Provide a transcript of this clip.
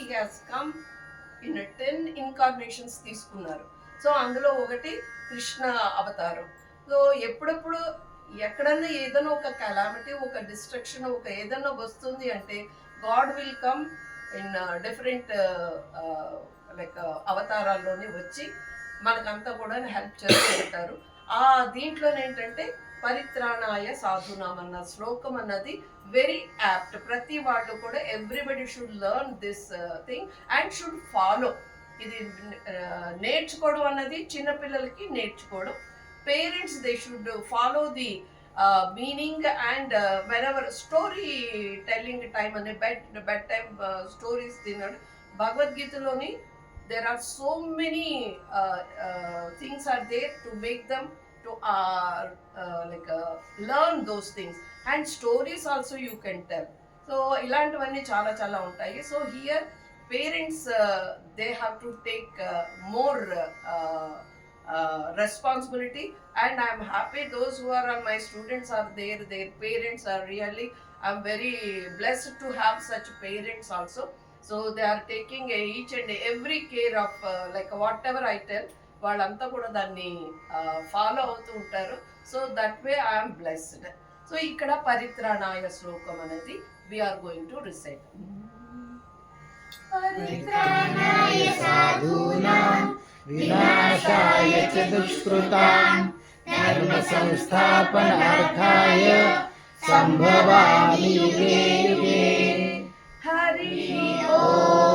he has come in a 10 incarnations తీసుకున్నారు. So అందులో ఒకటి కృష్ణ అవతారం. సో ఎప్పుడప్పుడు ఎక్కడన్నా ఏదైనా ఒక కెలామిటీ, ఒక డిస్ట్రక్షన్, ఒక ఏదైనా వస్తుంది అంటే God will come in different like అవతారాల్లోనే వచ్చి మనకంతా కూడా హెల్ప్ చేస్తూ ఉంటారు. ఆ దీంట్లో ఏంటంటే పరిత్రాణాయ సాధునాం అన్న శ్లోకం అన్నది వెరీ యాప్ట్. ప్రతి వాళ్ళు కూడా everybody should learn this thing and should follow. ఇది నేర్చుకోవడం అన్నది చిన్నపిల్లలకి నేర్చుకోవడం. Parents they should follow the meaning and when ever story telling time అనే బెడ్ టైమ్ స్టోరీస్ తినడం. భగవద్గీతలోని there are so many things are there to make them to learn those things, and stories also you can tell. So ilantivani chala chala untayi. So here parents they have to take more responsibility, and I am happy those who are my students are there, their parents are really, I am very blessed to have such parents also. So they are taking each and every care of like whatever I tell, వాళ్ళంతా కూడా దాన్ని follow అవుతూ ఉంటారు. So that way I'm blessed. So ఇక్కడ పరిత్రాణాయ శ్లోకం అనేది we are going to recite. పరిత్రాణాయ సాధూనాం వినాశాయ చ దుష్కృతాం ధర్మ సంస్థాపనార్థాయ సంభవామి యుగే యుగే. హరి ఓం.